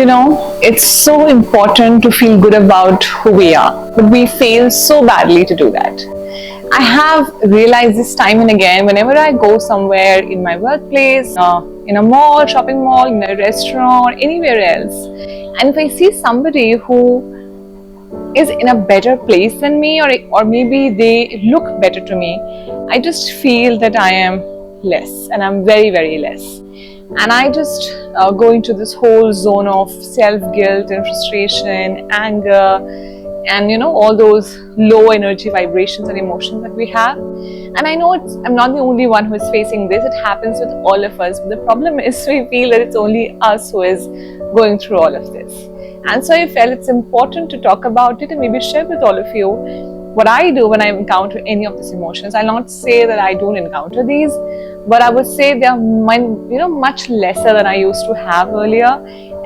It's so important to feel good about who we are, but we fail so badly to do that. I have realized this time and again whenever I go somewhere in my workplace, in a mall, shopping mall, in a restaurant, or anywhere else, and if I see somebody who is in a better place than me, or maybe they look better to me, I just feel that I am less, and I'm very, very less. And I just go into this whole zone of self-guilt and frustration, anger, and all those low energy vibrations and emotions that we have. And I know I'm not the only one who is facing this. It happens with all of us. But the problem is we feel that it's only us who is going through all of this. And so I felt it's important to talk about it and maybe share with all of you what I do when I encounter any of these emotions. I'll not say that I don't encounter these, but I would say they are much lesser than I used to have earlier.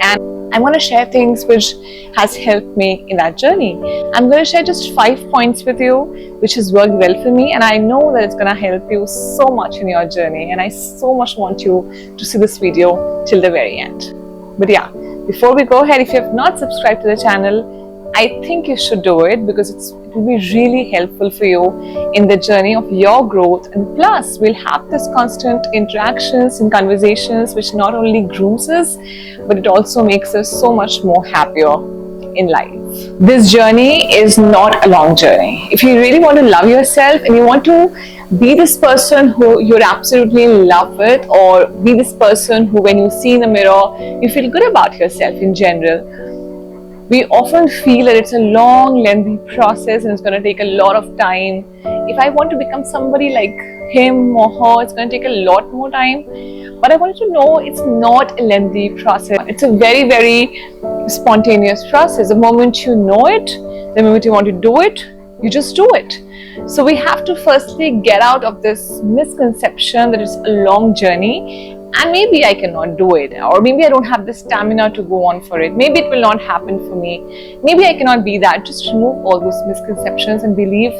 And I'm going to share things which has helped me in that journey. I'm going to share just 5 points with you which has worked well for me, and I know that it's going to help you so much in your journey, and I so much want you to see this video till the very end. But yeah, before we go ahead, if you have not subscribed to the channel, I think you should do it because it will be really helpful for you in the journey of your growth. And plus, we'll have this constant interactions and conversations which not only grooms us, but it also makes us so much more happier in life. This journey is not a long journey. If you really want to love yourself and you want to be this person who you're absolutely in love with, or be this person who when you see in the mirror, you feel good about yourself in general, we often feel that it's a long, lengthy process and it's going to take a lot of time. If I want to become somebody like him or her, it's going to take a lot more time. But I want you to know it's not a lengthy process. It's a very, very spontaneous process. The moment you know it, the moment you want to do it, you just do it. So we have to firstly get out of this misconception that it's a long journey. And maybe I cannot do it, or maybe I don't have the stamina to go on for it. Maybe it will not happen for me. Maybe I cannot be that. Just remove all those misconceptions and believe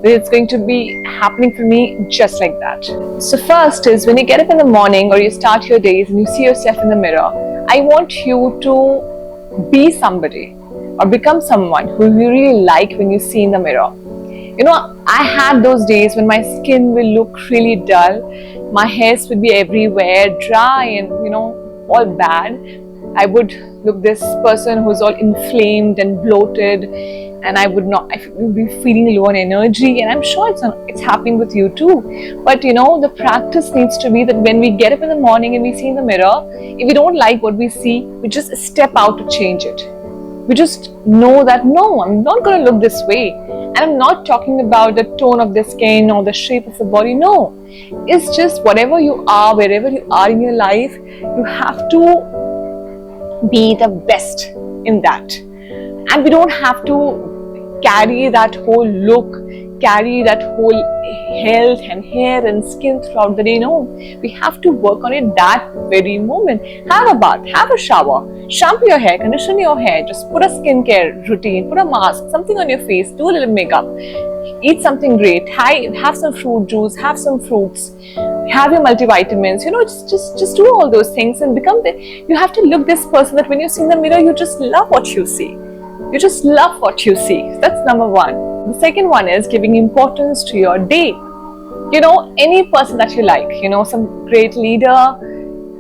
that it's going to be happening for me just like that. So first is when you get up in the morning or you start your days and you see yourself in the mirror, I want you to be somebody or become someone who you really like when you see in the mirror. I had those days when my skin will look really dull, my hairs would be everywhere, dry and all bad. I would look this person who's all inflamed and bloated, and I would be feeling low on energy, and I'm sure it's happening with you too. But the practice needs to be that when we get up in the morning and we see in the mirror, if we don't like what we see, we just step out to change it. We just know that no, I'm not going to look this way. And I'm not talking about the tone of the skin or the shape of the body. No, it's just whatever you are, wherever you are in your life, you have to be the best in that. And we don't have to carry that whole look, carry that whole health and hair and skin throughout the day. No, we have to work on it that very moment. Have a bath, have a shower, shampoo your hair, condition your hair, just put a skincare routine, put a mask, something on your face, do a little makeup, eat something great, have some fruit juice, have some fruits, have your multivitamins, just do all those things and you have to look this person that when you see in the mirror, you just love what you see. You just love what you see. That's number one. The second one is giving importance to your day. Any person that you like, some great leader.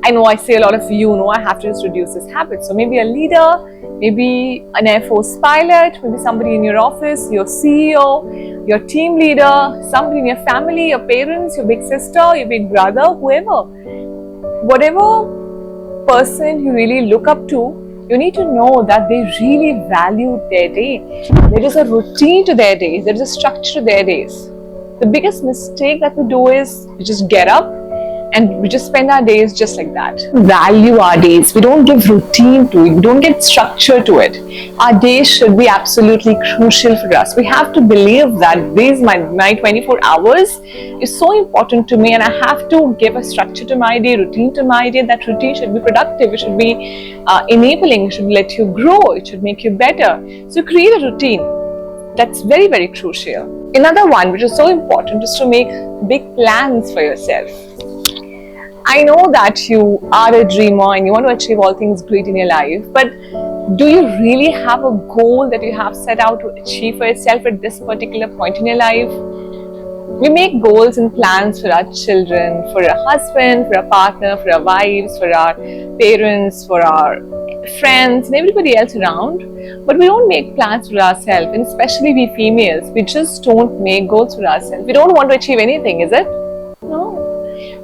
I know I say a lot of I have to just reduce this habit. So maybe a leader, maybe an Air Force pilot, maybe somebody in your office, your CEO, your team leader, somebody in your family, your parents, your big sister, your big brother, whoever. Whatever person you really look up to, you need to know that they really value their day. There is a routine to their days. There is a structure to their days. The biggest mistake that we do is we just get up and we just spend our days just like that. Value our days. We don't give routine to it. We don't get structure to it. Our days should be absolutely crucial for us. We have to believe that my 24 hours is so important to me, and I have to give a structure to my day, routine to my day. That routine should be productive. It should be enabling. It should let you grow. It should make you better. So create a routine. That's very, very crucial. Another one which is so important is to make big plans for yourself. I know that you are a dreamer and you want to achieve all things great in your life, but do you really have a goal that you have set out to achieve for yourself at this particular point in your life? We make goals and plans for our children, for our husband, for our partner, for our wives, for our parents, for our friends and everybody else around, but we don't make plans for ourselves, and especially we females, we just don't make goals for ourselves. We don't want to achieve anything, is it? No.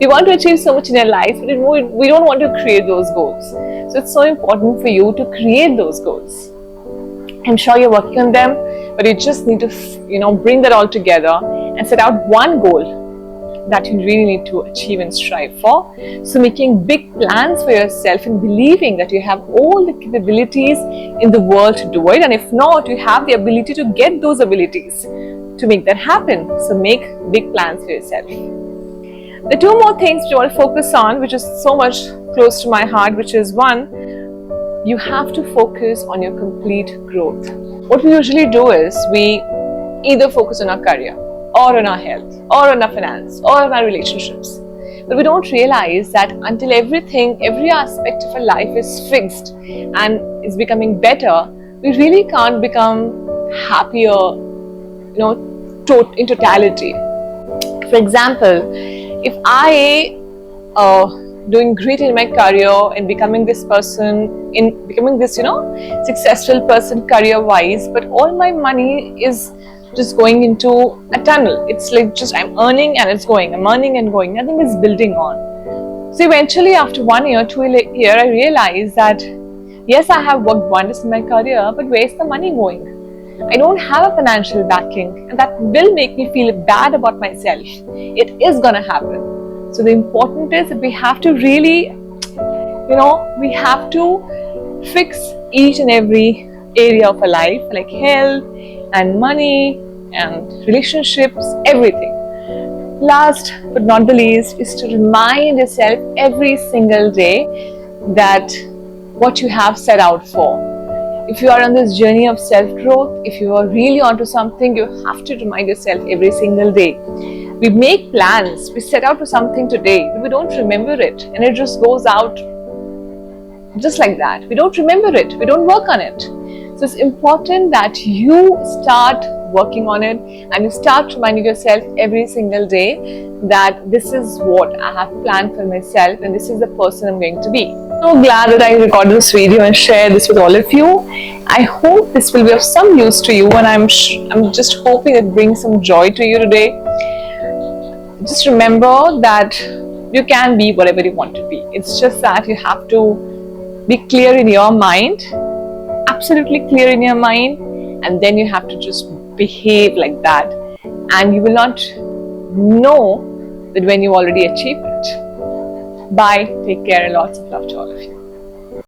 We want to achieve so much in our life, but we don't want to create those goals. So it's so important for you to create those goals. I'm sure you're working on them, but you just need to, bring that all together and set out one goal that you really need to achieve and strive for. So making big plans for yourself and believing that you have all the capabilities in the world to do it, and if not, you have the ability to get those abilities to make that happen. So make big plans for yourself. The two more things we want to focus on, which is so much close to my heart, which is one, you have to focus on your complete growth. What we usually do is we either focus on our career or on our health or on our finance or on our relationships. But we don't realize that until every aspect of our life is fixed and is becoming better, we really can't become happier, in totality. For example, if I doing great in my career and becoming this successful person career-wise, but all my money is just going into a tunnel. It's like just I'm earning and it's going, I'm earning and going, nothing is building on. So eventually after 1 year, 2 years, I realized that yes, I have worked wonders in my career, but where's the money going? I don't have a financial backing, and that will make me feel bad about myself. It is gonna happen. So the important is that we have to really, we have to fix each and every area of our life, like health and money and relationships, everything. Last but not the least is to remind yourself every single day that what you have set out for. If you are on this journey of self-growth, if you are really onto something, you have to remind yourself every single day. We make plans, we set out to something today, but we don't remember it, and it just goes out just like that. We don't remember it, we don't work on it. So it's important that you start working on it and you start reminding yourself every single day that this is what I have planned for myself and this is the person I'm going to be. So glad that I recorded this video and shared this with all of you. I hope this will be of some use to you, and I'm just hoping it brings some joy to you today. Just remember that you can be whatever you want to be. It's just that you have to be clear in your mind, absolutely clear in your mind, and then you have to just behave like that, and you will not know that when you already achieved it. Bye, take care, and lots of love to all of you.